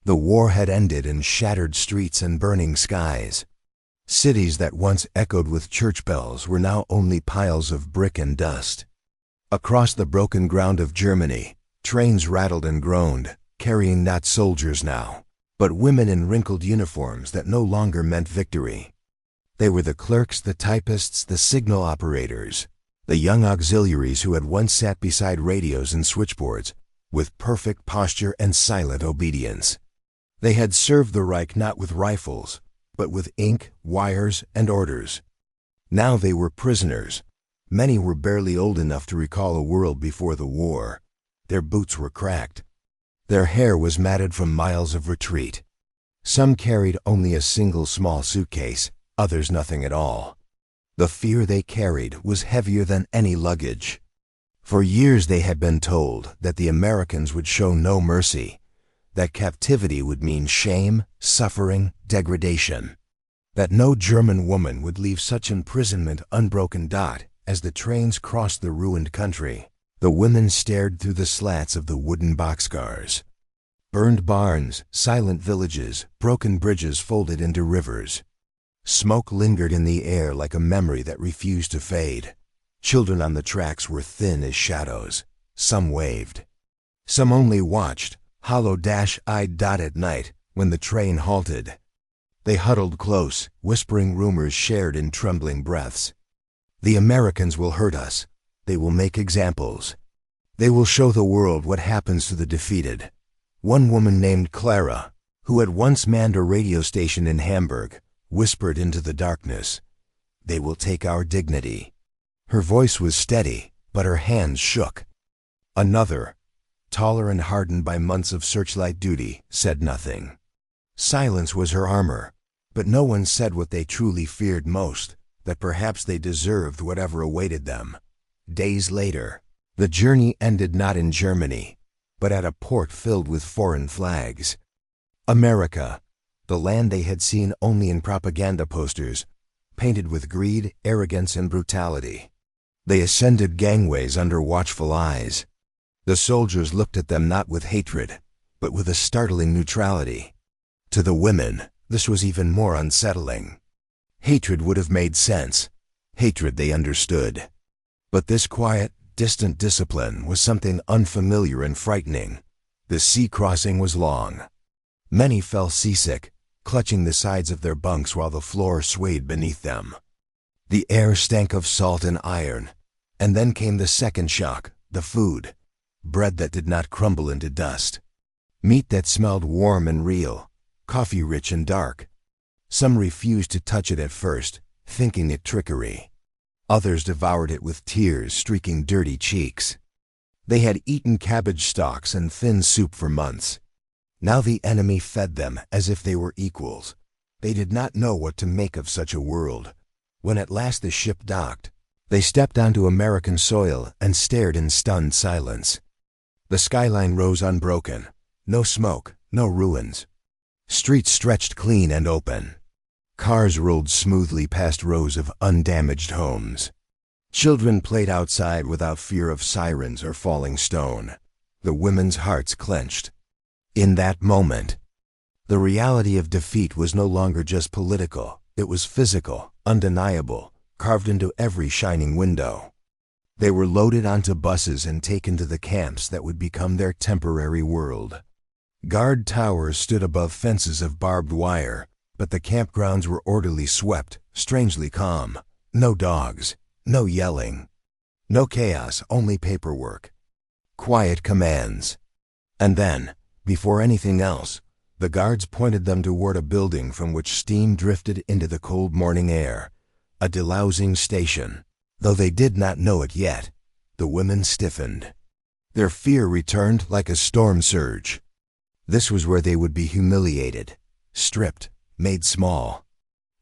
The war had ended in shattered streets and burning skies. Cities that once echoed with church bells were now only piles of brick and dust. Across the broken ground of Germany, trains rattled and groaned, carrying not soldiers now, but women in wrinkled uniforms that no longer meant victory. They were the clerks, the typists, the signal operators, the young auxiliaries who had once sat beside radios and switchboards, with perfect posture and silent obedience. They had served the Reich not with rifles, but with ink, wires, and orders. Now they were prisoners. Many were barely old enough to recall a world before the war. Their boots were cracked. Their hair was matted from miles of retreat. Some carried only a single small suitcase, others nothing at all. The fear they carried was heavier than any luggage. For years they had been told that the Americans would show no mercy, that captivity would mean shame, suffering, degradation, that no German woman would leave such imprisonment unbroken. As the trains crossed the ruined country, the women stared through the slats of the wooden boxcars. Burned barns, silent villages, broken bridges folded into rivers. Smoke lingered in the air like a memory that refused to fade. Children on the tracks were thin as shadows. Some waved. Some only watched, hollow-eyed at night, when the train halted. They huddled close, whispering rumors shared in trembling breaths. The Americans will hurt us. They will make examples. They will show the world what happens to the defeated. One woman named Clara, who had once manned a radio station in Hamburg, whispered into the darkness, "They will take our dignity." Her voice was steady, but her hands shook. Another, taller and hardened by months of searchlight duty, said nothing. Silence was her armor, but no one said what they truly feared most, that perhaps they deserved whatever awaited them. Days later, the journey ended not in Germany, but at a port filled with foreign flags. America, the land they had seen only in propaganda posters, painted with greed, arrogance, and brutality. They ascended gangways under watchful eyes. The soldiers looked at them not with hatred, but with a startling neutrality. To the women, this was even more unsettling. Hatred would have made sense. Hatred they understood. But this quiet, distant discipline was something unfamiliar and frightening. The sea crossing was long. Many fell seasick, clutching the sides of their bunks while the floor swayed beneath them. The air stank of salt and iron, and then came the second shock, the food. Bread that did not crumble into dust. Meat that smelled warm and real, coffee rich and dark. Some refused to touch it at first, thinking it trickery. Others devoured it with tears streaking dirty cheeks. They had eaten cabbage stalks and thin soup for months. Now the enemy fed them as if they were equals. They did not know what to make of such a world. When at last the ship docked, they stepped onto American soil and stared in stunned silence. The skyline rose unbroken. No smoke, no ruins. Streets stretched clean and open. Cars rolled smoothly past rows of undamaged homes. Children played outside without fear of sirens or falling stone. The women's hearts clenched. In that moment, the reality of defeat was no longer just political. It was physical, undeniable, carved into every shining window. They were loaded onto buses and taken to the camps that would become their temporary world. Guard towers stood above fences of barbed wire, but the campgrounds were orderly swept, strangely calm. No dogs, no yelling. No chaos, only paperwork. Quiet commands. And then, before anything else, the guards pointed them toward a building from which steam drifted into the cold morning air. A delousing station. Though they did not know it yet, the women stiffened. Their fear returned like a storm surge. This was where they would be humiliated, stripped, made small.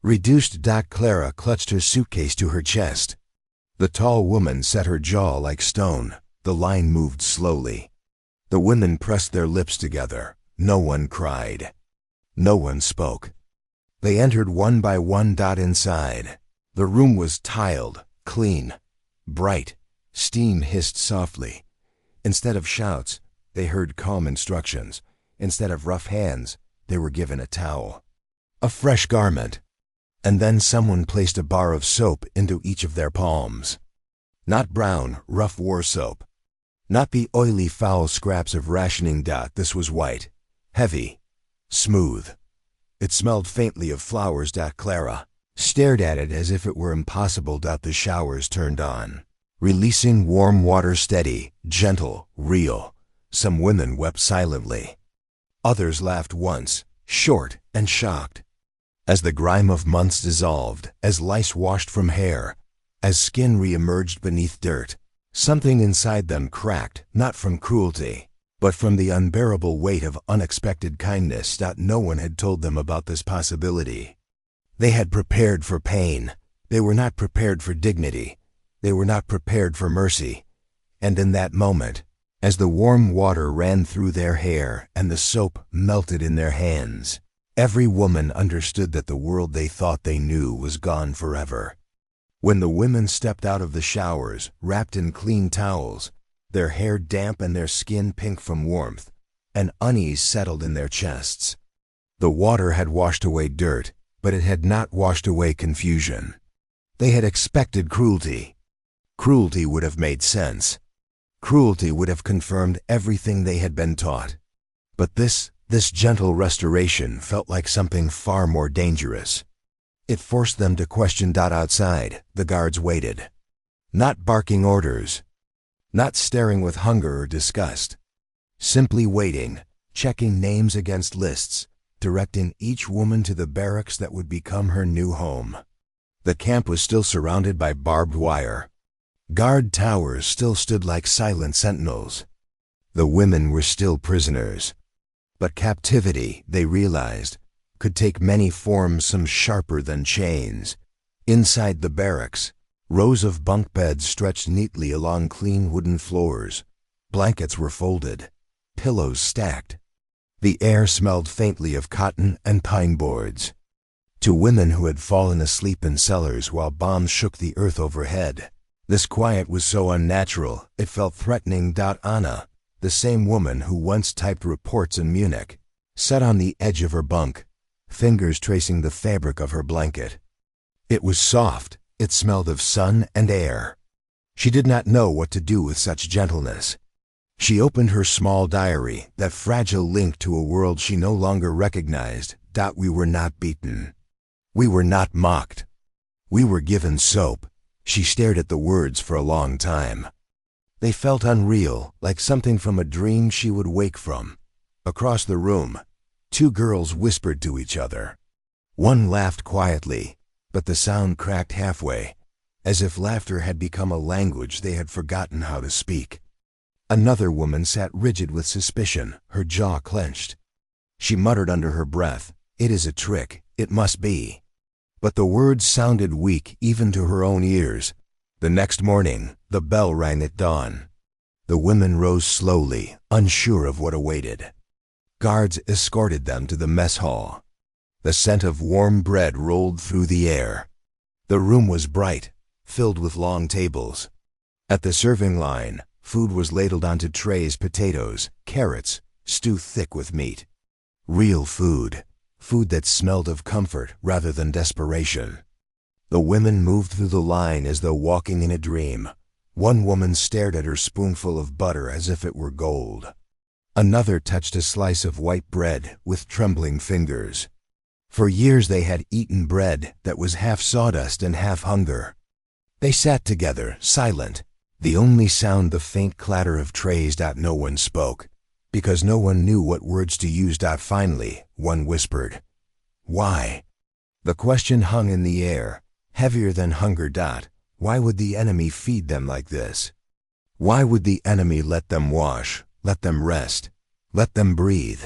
Reduced. Clara clutched her suitcase to her chest. The tall woman set her jaw like stone. The line moved slowly. The women pressed their lips together. No one cried. No one spoke. They entered one by one. Inside. The room was tiled, clean, bright. Steam hissed softly. Instead of shouts, they heard calm instructions. Instead of rough hands, they were given a towel, a fresh garment, and then someone placed a bar of soap into each of their palms. Not brown, rough war soap. Not the oily, foul scraps of rationing. This was white, heavy, smooth. It smelled faintly of flowers. Clara stared at it as if it were impossible. The showers turned on, releasing warm water, steady, gentle, real. Some women wept silently. Others laughed once, short and shocked. As the grime of months dissolved, as lice washed from hair, as skin re-emerged beneath dirt, something inside them cracked, not from cruelty, but from the unbearable weight of unexpected kindness. No one had told them about this possibility. They had prepared for pain. They were not prepared for dignity. They were not prepared for mercy. And in that moment, as the warm water ran through their hair and the soap melted in their hands, every woman understood that the world they thought they knew was gone forever. When the women stepped out of the showers, wrapped in clean towels, their hair damp and their skin pink from warmth, an unease settled in their chests. The water had washed away dirt, but it had not washed away confusion. They had expected cruelty. Cruelty would have made sense. Cruelty would have confirmed everything they had been taught. But this gentle restoration felt like something far more dangerous. It forced them to question. Outside, the guards waited. Not barking orders. Not staring with hunger or disgust. Simply waiting, checking names against lists, directing each woman to the barracks that would become her new home. The camp was still surrounded by barbed wire. Guard towers still stood like silent sentinels. The women were still prisoners. But captivity, they realized, could take many forms, some sharper than chains. Inside the barracks, rows of bunk beds stretched neatly along clean wooden floors. Blankets were folded, pillows stacked. The air smelled faintly of cotton and pine boards. To women who had fallen asleep in cellars while bombs shook the earth overhead, this quiet was so unnatural, it felt threatening. Anna, the same woman who once typed reports in Munich, sat on the edge of her bunk, fingers tracing the fabric of her blanket. It was soft. It smelled of sun and air. She did not know what to do with such gentleness. She opened her small diary, that fragile link to a world she no longer recognized. We were not beaten. We were not mocked. We were given soap. She stared at the words for a long time. They felt unreal, like something from a dream she would wake from. Across the room, two girls whispered to each other. One laughed quietly, but the sound cracked halfway, as if laughter had become a language they had forgotten how to speak. Another woman sat rigid with suspicion, her jaw clenched. She muttered under her breath, "It is a trick, it must be." But the words sounded weak even to her own ears. The next morning, the bell rang at dawn. The women rose slowly, unsure of what awaited. Guards escorted them to the mess hall. The scent of warm bread rolled through the air. The room was bright, filled with long tables. At the serving line, food was ladled onto trays: potatoes, carrots, stew thick with meat. Real food, food that smelled of comfort rather than desperation. The women moved through the line as though walking in a dream. One woman stared at her spoonful of butter as if it were gold. Another touched a slice of white bread with trembling fingers. For years they had eaten bread that was half sawdust and half hunger. They sat together, silent, the only sound the faint clatter of trays. No one spoke, because no one knew what words to use. Finally, one whispered, "Why?" The question hung in the air, heavier than hunger. Why would the enemy feed them like this? Why would the enemy let them wash, let them rest, let them breathe?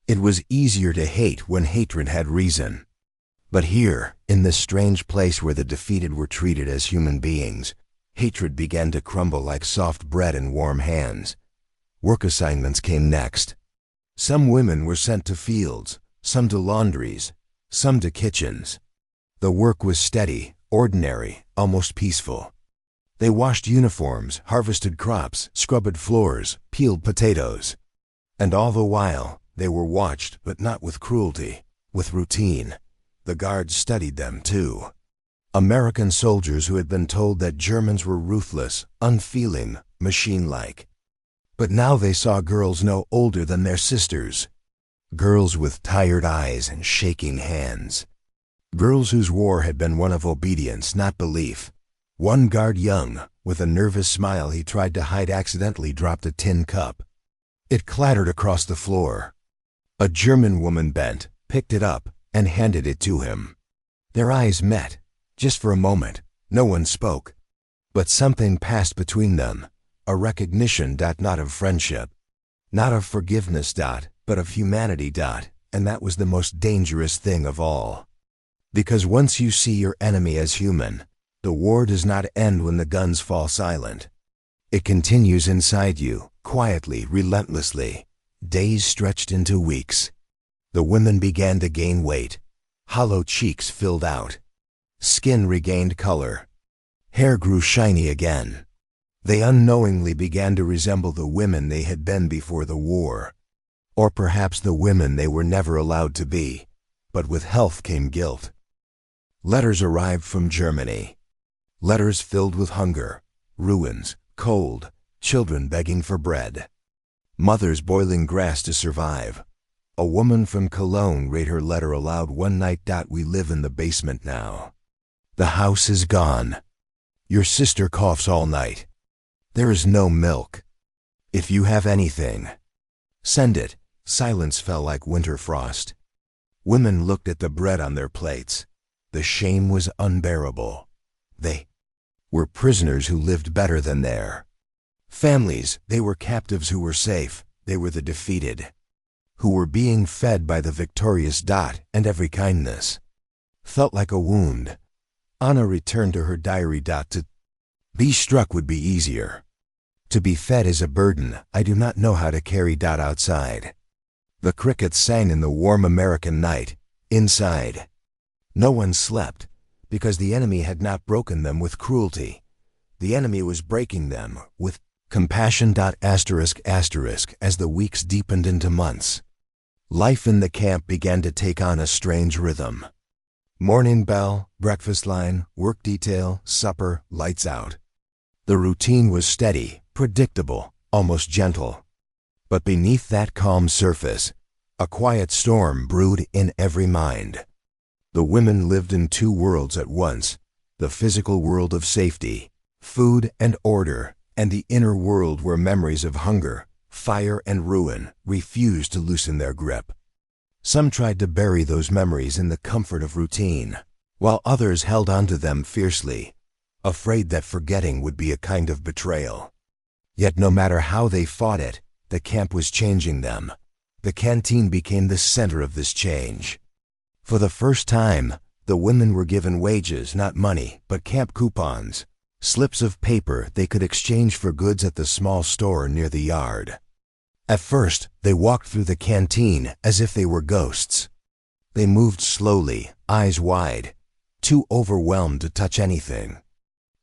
It was easier to hate when hatred had reason. But here, in this strange place where the defeated were treated as human beings, hatred began to crumble like soft bread in warm hands. Work assignments came next. Some women were sent to fields, some to laundries, some to kitchens. The work was steady, ordinary, almost peaceful. They washed uniforms, harvested crops, scrubbed floors, peeled potatoes. And all the while, They were watched, but not with cruelty, with routine. The guards studied them too. American soldiers who had been told that Germans were ruthless, unfeeling, machine-like. But now they saw girls no older than their sisters. Girls with tired eyes and shaking hands. Girls whose war had been one of obedience, not belief. One guard young, with a nervous smile he tried to hide, accidentally dropped a tin cup. It clattered across the floor. A German woman bent, picked it up, and handed it to him. Their eyes met, just for a moment. No one spoke. But something passed between them, a recognition, not of friendship, not of forgiveness, but of humanity, and that was the most dangerous thing of all. Because once you see your enemy as human, the war does not end when the guns fall silent. It continues inside you, quietly, relentlessly. Days stretched into weeks. The women began to gain weight. Hollow cheeks filled out. Skin regained color. Hair grew shiny again. They unknowingly began to resemble the women they had been before the war. Or perhaps the women they were never allowed to be. But with health came guilt. Letters arrived from Germany. Letters filled with hunger, ruins, cold, children begging for bread. Mothers boiling grass to survive. A woman from Cologne read her letter aloud one night. We live in the basement now. The house is gone. Your sister coughs all night. There is no milk. If you have anything, send it. Silence fell like winter frost. Women looked at the bread on their plates. The shame was unbearable. They were prisoners who lived better than their families. They were captives who were safe. They were the defeated, who were being fed by the victorious. And every kindness felt like a wound. Anna returned to her diary. To be struck would be easier. To be fed is a burden I do not know how to carry. Outside, the crickets sang in the warm American night. Inside, no one slept, because the enemy had not broken them with cruelty. The enemy was breaking them with compassion. As the weeks deepened into months, life in the camp began to take on a strange rhythm. Morning bell, breakfast line, work detail, supper, lights out. The routine was steady, predictable, almost gentle. But beneath that calm surface, a quiet storm brewed in every mind. The women lived in two worlds at once, the physical world of safety, food and order, and the inner world where memories of hunger, fire and ruin refused to loosen their grip. Some tried to bury those memories in the comfort of routine, while others held onto them fiercely, afraid that forgetting would be a kind of betrayal. Yet no matter how they fought it, the camp was changing them. The canteen became the center of this change. For the first time, the women were given wages, not money, but camp coupons, slips of paper they could exchange for goods at the small store near the yard. At first, they walked through the canteen as if they were ghosts. They moved slowly, eyes wide, too overwhelmed to touch anything.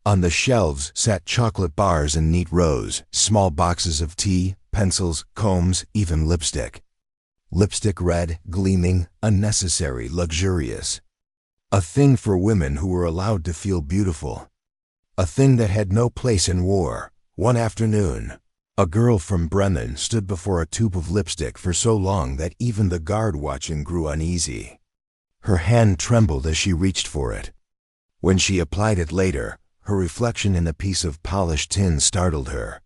On the shelves sat chocolate bars in neat rows, small boxes of tea, pencils, combs, even lipstick. Lipstick red, gleaming, unnecessary, luxurious. A thing for women who were allowed to feel beautiful. A thing that had no place in war. One afternoon, a girl from Bremen stood before a tube of lipstick for so long that even the guard watching grew uneasy. Her hand trembled as she reached for it. When she applied it later, her reflection in a piece of polished tin startled her.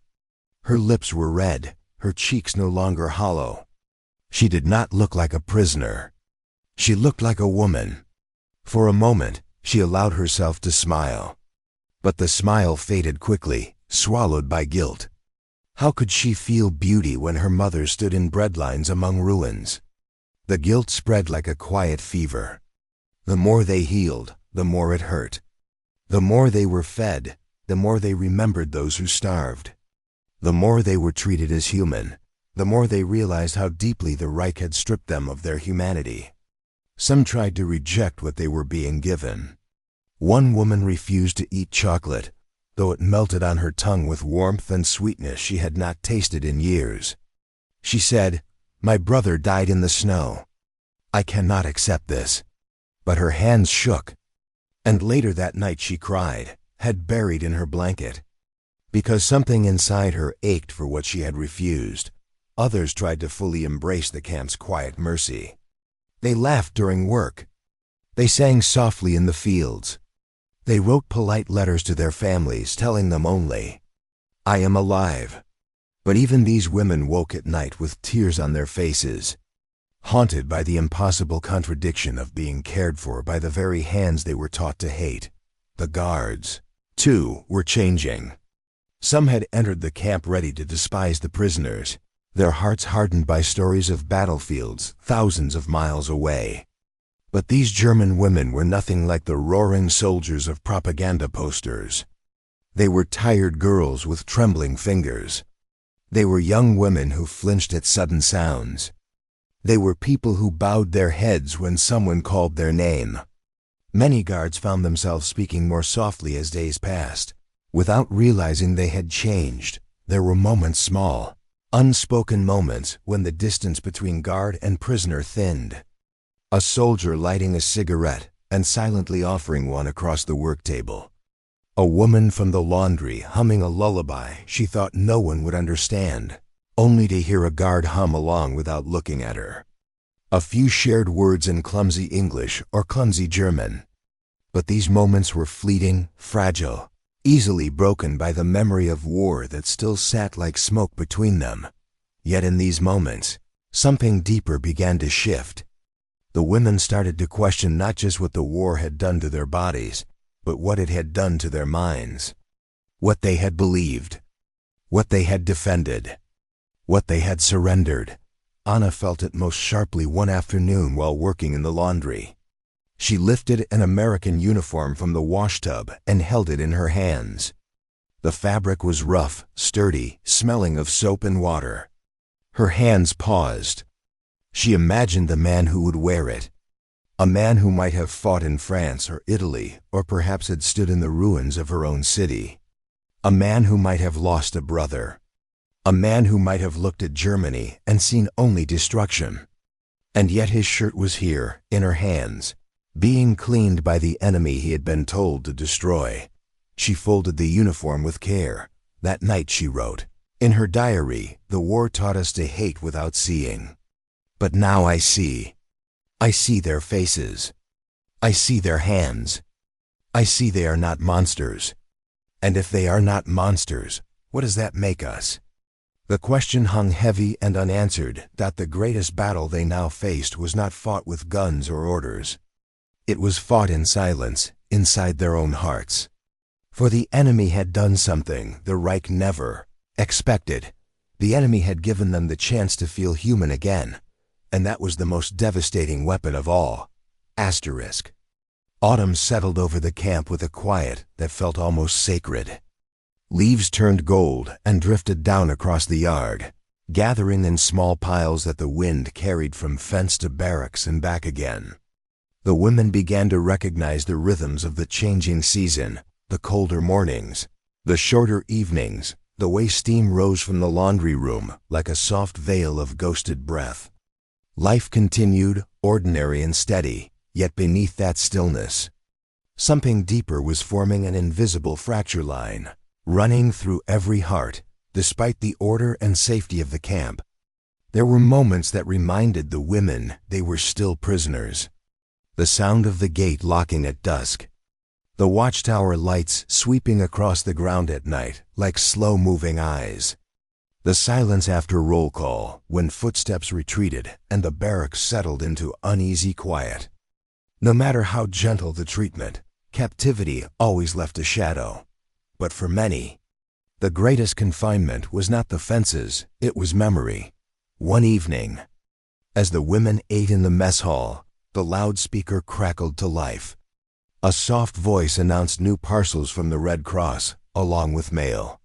Her lips were red, her cheeks no longer hollow. She did not look like a prisoner. She looked like a woman. For a moment, she allowed herself to smile. But the smile faded quickly, swallowed by guilt. How could she feel beauty when her mother stood in breadlines among ruins? The guilt spread like a quiet fever. The more they healed, the more it hurt. The more they were fed, the more they remembered those who starved. The more they were treated as human, the more they realized how deeply the Reich had stripped them of their humanity. Some tried to reject what they were being given. One woman refused to eat chocolate, though it melted on her tongue with warmth and sweetness she had not tasted in years. She said, My brother died in the snow. I cannot accept this." But her hands shook, and later that night she cried, head buried in her blanket. Because something inside her ached for what she had refused, others tried to fully embrace the camp's quiet mercy. They laughed during work. They sang softly in the fields. They wrote polite letters to their families telling them only, "I am alive." But even these women woke at night with tears on their faces, haunted by the impossible contradiction of being cared for by the very hands they were taught to hate. The guards, too, were changing. Some had entered the camp ready to despise the prisoners, their hearts hardened by stories of battlefields thousands of miles away. But these German women were nothing like the roaring soldiers of propaganda posters. They were tired girls with trembling fingers. They were young women who flinched at sudden sounds. They were people who bowed their heads when someone called their name. Many guards found themselves speaking more softly as days passed. Without realizing they had changed, there were moments, small, unspoken moments, when the distance between guard and prisoner thinned. A soldier lighting a cigarette and silently offering one across the work table. A woman from the laundry humming a lullaby she thought no one would understand, only to hear a guard hum along without looking at her. A few shared words in clumsy English or clumsy German. But these moments were fleeting, fragile, easily broken by the memory of war that still sat like smoke between them. Yet in these moments, something deeper began to shift. The women started to question not just what the war had done to their bodies, but what it had done to their minds. What they had believed. What they had defended. What they had surrendered. Anna felt it most sharply one afternoon while working in the laundry. She lifted an American uniform from the washtub and held it in her hands. The fabric was rough, sturdy, smelling of soap and water. Her hands paused. She imagined the man who would wear it. A man who might have fought in France or Italy, or perhaps had stood in the ruins of her own city. A man who might have lost a brother. A man who might have looked at Germany and seen only destruction. And yet his shirt was here, in her hands, being cleaned by the enemy he had been told to destroy. She folded the uniform with care. That night she wrote, in her diary, "The war taught us to hate without seeing. But now I see. I see their faces. I see their hands. I see they are not monsters. And if they are not monsters, what does that make us?" The question hung heavy and unanswered that the greatest battle they now faced was not fought with guns or orders. It was fought in silence, inside their own hearts. For the enemy had done something the Reich never expected. The enemy had given them the chance to feel human again, and that was the most devastating weapon of all. Asterisk. Autumn settled over the camp with a quiet that felt almost sacred. Leaves turned gold and drifted down across the yard, gathering in small piles that the wind carried from fence to barracks and back again. The women began to recognize the rhythms of the changing season, the colder mornings, the shorter evenings, the way steam rose from the laundry room like a soft veil of ghosted breath. Life continued, ordinary and steady, yet beneath that stillness, something deeper was forming, an invisible fracture line, running through every heart, despite the order and safety of the camp. There were moments that reminded the women they were still prisoners. The sound of the gate locking at dusk. The watchtower lights sweeping across the ground at night like slow-moving eyes. The silence after roll call, when footsteps retreated and the barracks settled into uneasy quiet. No matter how gentle the treatment, captivity always left a shadow. But for many, the greatest confinement was not the fences, it was memory. One evening, as the women ate in the mess hall, the loudspeaker crackled to life. A soft voice announced new parcels from the Red Cross, along with mail.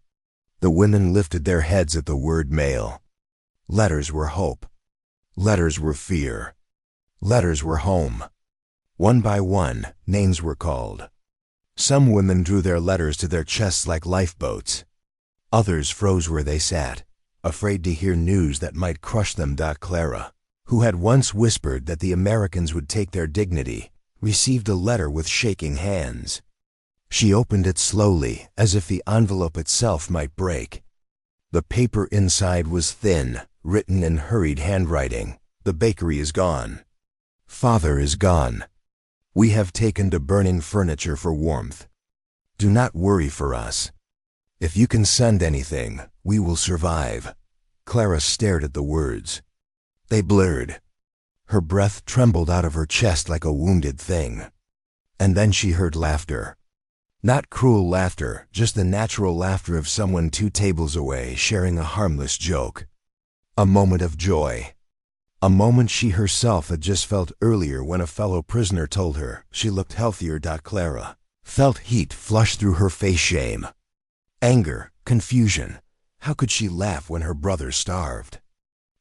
The women lifted their heads at the word mail. Letters were hope. Letters were fear. Letters were home. One by one, names were called. Some women drew their letters to their chests like lifeboats. Others froze where they sat, afraid to hear news that might crush them. Clara, who had once whispered that the Americans would take their dignity, received a letter with shaking hands. She opened it slowly, as if the envelope itself might break. The paper inside was thin, written in hurried handwriting. The bakery is gone. Father is gone. We have taken to burning furniture for warmth. Do not worry for us. If you can send anything, we will survive. Clara stared at the words. They blurred. Her breath trembled out of her chest like a wounded thing. And then she heard laughter. Not cruel laughter, just the natural laughter of someone 2 tables away sharing a harmless joke. A moment of joy. A moment she herself had just felt earlier when a fellow prisoner told her she looked healthier. Clara felt heat flush through her face. Shame. Anger. Confusion. How could she laugh when her brother starved?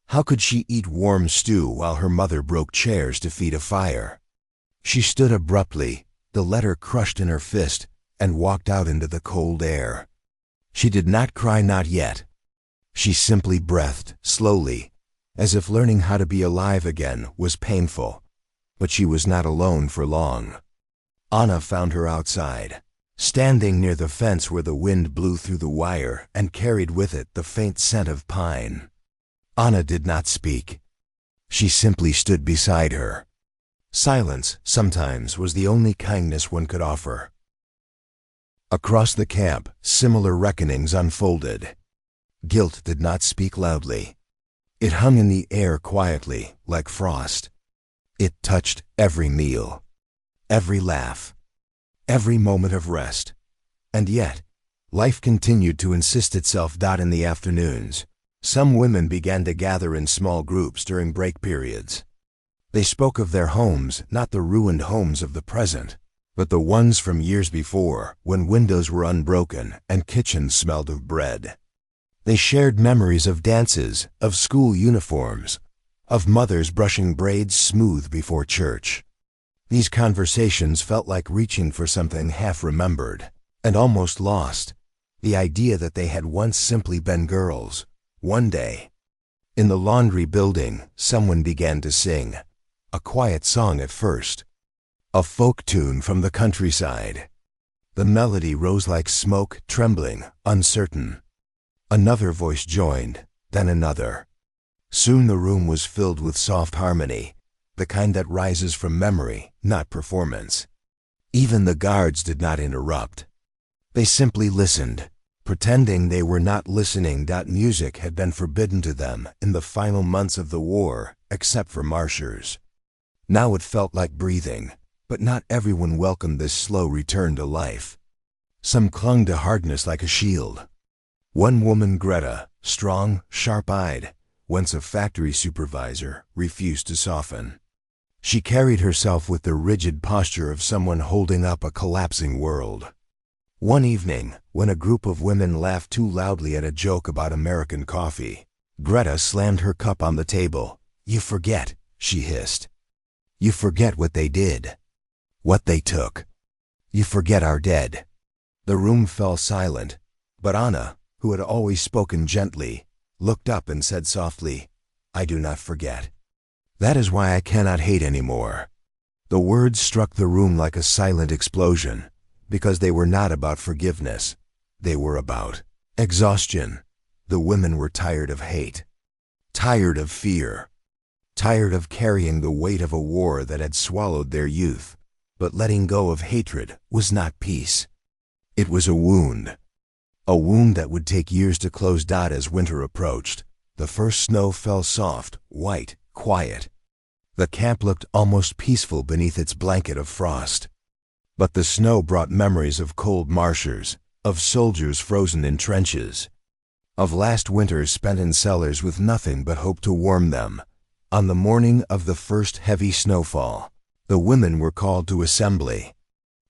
How could she eat warm stew while her mother broke chairs to feed a fire? She stood abruptly, the letter crushed in her fist, and walked out into the cold air. She did not cry, not yet. She simply breathed, slowly, as if learning how to be alive again was painful. But she was not alone for long. Anna found her outside, standing near the fence where the wind blew through the wire and carried with it the faint scent of pine. Anna did not speak. She simply stood beside her. Silence, sometimes, was the only kindness one could offer. Across the camp, similar reckonings unfolded. Guilt did not speak loudly. It hung in the air quietly, like frost. It touched every meal, every laugh, every moment of rest. And yet, life continued to insist itself. In the afternoons, some women began to gather in small groups during break periods. They spoke of their homes, not the ruined homes of the present, but the ones from years before, when windows were unbroken and kitchens smelled of bread. They shared memories of dances, of school uniforms, of mothers brushing braids smooth before church. These conversations felt like reaching for something half-remembered and almost lost, the idea that they had once simply been girls. One day, in the laundry building, someone began to sing, a quiet song at first, a folk tune from the countryside. The melody rose like smoke, trembling, uncertain. Another voice joined, then another. Soon the room was filled with soft harmony, the kind that rises from memory, not performance. Even the guards did not interrupt. They simply listened, pretending they were not listening. Music had been forbidden to them in the final months of the war, except for marchers. Now it felt like breathing, but not everyone welcomed this slow return to life. Some clung to hardness like a shield. One woman, Greta, strong, sharp-eyed, once a factory supervisor, refused to soften. She carried herself with the rigid posture of someone holding up a collapsing world. One evening, when a group of women laughed too loudly at a joke about American coffee, Greta slammed her cup on the table. "You forget," she hissed. "You forget what they did, what they took. You forget our dead." The room fell silent, but Anna, who had always spoken gently, looked up and said softly, "I do not forget. That is why I cannot hate anymore." The words struck the room like a silent explosion, because they were not about forgiveness. They were about exhaustion. The women were tired of hate, tired of fear, tired of carrying the weight of a war that had swallowed their youth. But letting go of hatred was not peace. It was a wound that would take years to close. As winter approached, the first snow fell soft, white, quiet. The camp looked almost peaceful beneath its blanket of frost. But the snow brought memories of cold marchers, of soldiers frozen in trenches, of last winters spent in cellars with nothing but hope to warm them. On the morning of the first heavy snowfall, the women were called to assembly.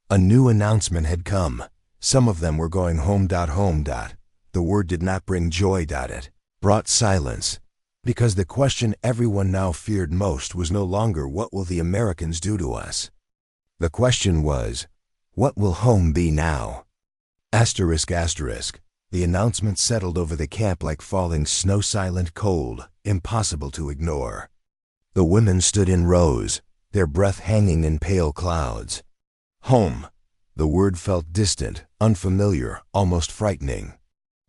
A new announcement had come. Some of them were going home. The word did not bring joy. It brought silence, because the question everyone now feared most was no longer what will the Americans do to us. The question was, what will home be now? ***. The announcement settled over the camp like falling snow, silent, cold, impossible to ignore. The women stood in rows, their breath hanging in pale clouds. Home. The word felt distant, unfamiliar, almost frightening.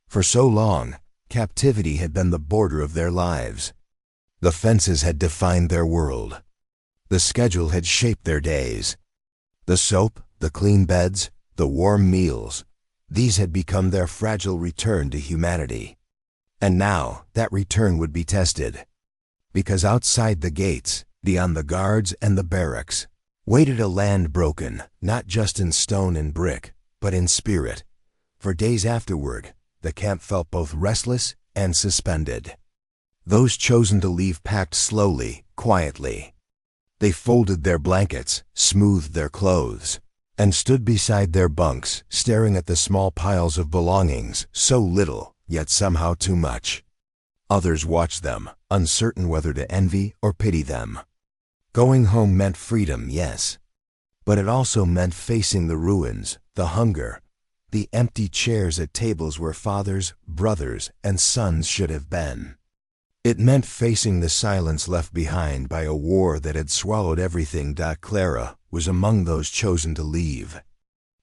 For so long, captivity had been the border of their lives. The fences had defined their world. The schedule had shaped their days. The soap, the clean beds, the warm meals, these had become their fragile return to humanity. And now, that return would be tested. Because outside the gates, beyond the guards and the barracks, waited a land broken, not just in stone and brick, but in spirit. For days afterward, the camp felt both restless and suspended. Those chosen to leave packed slowly, quietly. They folded their blankets, smoothed their clothes, and stood beside their bunks, staring at the small piles of belongings, so little, yet somehow too much. Others watched them, uncertain whether to envy or pity them. Going home meant freedom, yes, but it also meant facing the ruins, the hunger, the empty chairs at tables where fathers, brothers, and sons should have been. It meant facing the silence left behind by a war that had swallowed everything. Clara was among those chosen to leave.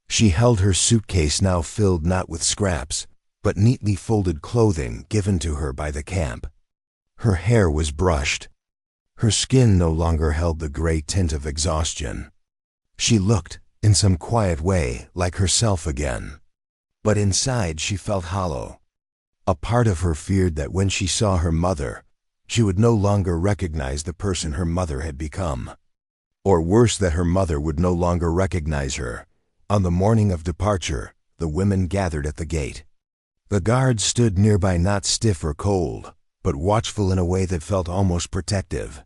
She held her suitcase, now filled not with scraps, but neatly folded clothing given to her by the camp. Her hair was brushed. Her skin no longer held the gray tint of exhaustion. She looked, in some quiet way, like herself again. But inside she felt hollow. A part of her feared that when she saw her mother, she would no longer recognize the person her mother had become. Or worse, that her mother would no longer recognize her. On the morning of departure, the women gathered at the gate. The guards stood nearby, not stiff or cold, but watchful in a way that felt almost protective.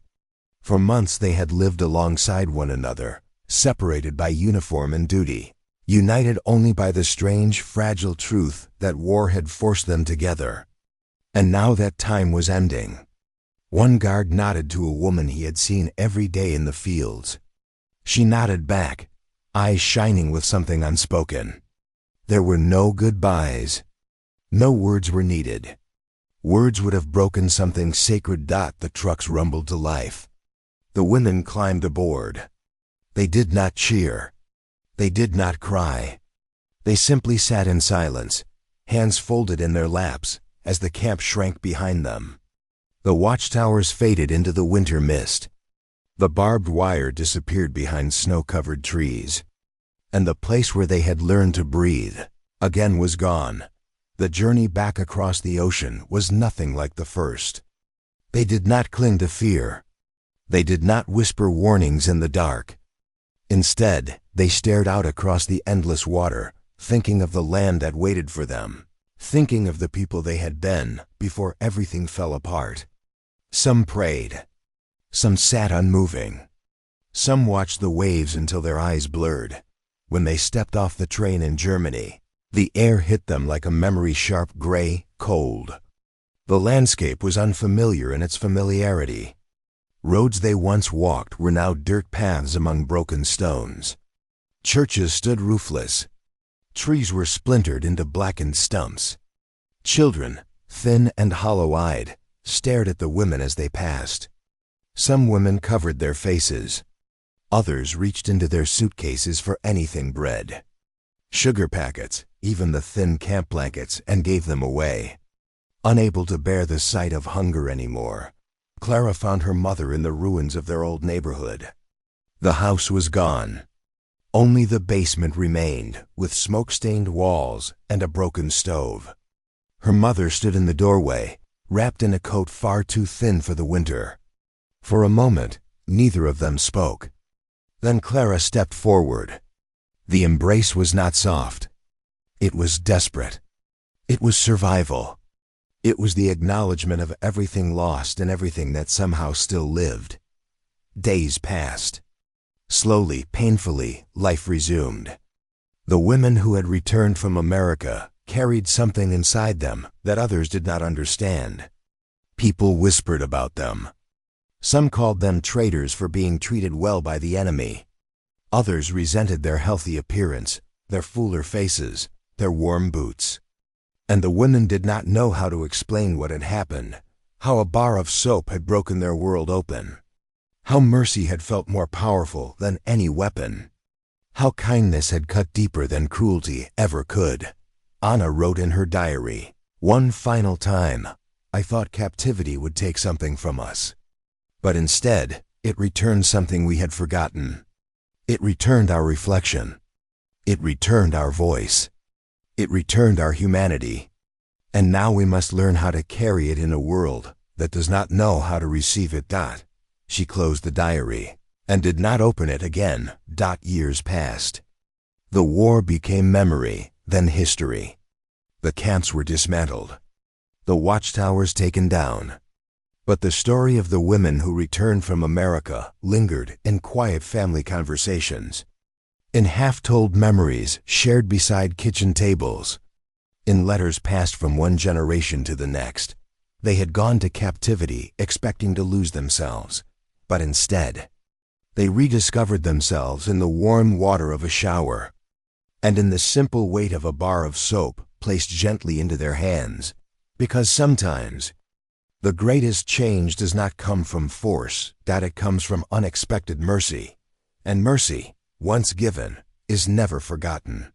For months they had lived alongside one another, separated by uniform and duty, united only by the strange, fragile truth that war had forced them together. And now that time was ending. One guard nodded to a woman he had seen every day in the fields. She nodded back, eyes shining with something unspoken. There were no goodbyes. No words were needed. Words would have broken something sacred. The trucks rumbled to life. The women climbed aboard. They did not cheer. They did not cry. They simply sat in silence, hands folded in their laps, as the camp shrank behind them. The watchtowers faded into the winter mist. The barbed wire disappeared behind snow-covered trees. And the place where they had learned to breathe, again, was gone. The journey back across the ocean was nothing like the first. They did not cling to fear. They did not whisper warnings in the dark. Instead, they stared out across the endless water, thinking of the land that waited for them, thinking of the people they had been before everything fell apart. Some prayed. Some sat unmoving. Some watched the waves until their eyes blurred. When they stepped off the train in Germany, the air hit them like a memory, sharp, gray, cold. The landscape was unfamiliar in its familiarity. Roads they once walked were now dirt paths among broken stones. Churches stood roofless. Trees were splintered into blackened stumps. Children, thin and hollow-eyed, stared at the women as they passed. Some women covered their faces. Others reached into their suitcases for anything: bread, sugar packets, even the thin camp blankets, and gave them away. Unable to bear the sight of hunger anymore, Clara found her mother in the ruins of their old neighborhood. The house was gone. Only the basement remained, with smoke-stained walls and a broken stove. Her mother stood in the doorway, wrapped in a coat far too thin for the winter. For a moment, neither of them spoke. Then Clara stepped forward. The embrace was not soft. It was desperate. It was survival. It was the acknowledgement of everything lost and everything that somehow still lived. Days passed. Slowly, painfully, life resumed. The women who had returned from America carried something inside them that others did not understand. People whispered about them. Some called them traitors for being treated well by the enemy. Others resented their healthy appearance, their fuller faces, their warm boots. And the women did not know how to explain what had happened, how a bar of soap had broken their world open, how mercy had felt more powerful than any weapon, how kindness had cut deeper than cruelty ever could. Anna wrote in her diary, "One final time, I thought captivity would take something from us. But instead, it returned something we had forgotten. It returned our reflection. It returned our voice. It returned our humanity. And now we must learn how to carry it in a world that does not know how to receive it." She closed the diary and did not open it again. Years passed. The war became memory, then history. The camps were dismantled, the watchtowers taken down. But the story of the women who returned from America lingered in quiet family conversations, in half-told memories shared beside kitchen tables, in letters passed from one generation to the next. They had gone to captivity expecting to lose themselves, but instead, they rediscovered themselves in the warm water of a shower, and in the simple weight of a bar of soap placed gently into their hands, because sometimes the greatest change does not come from force, it comes from unexpected mercy, and mercy, once given, is never forgotten.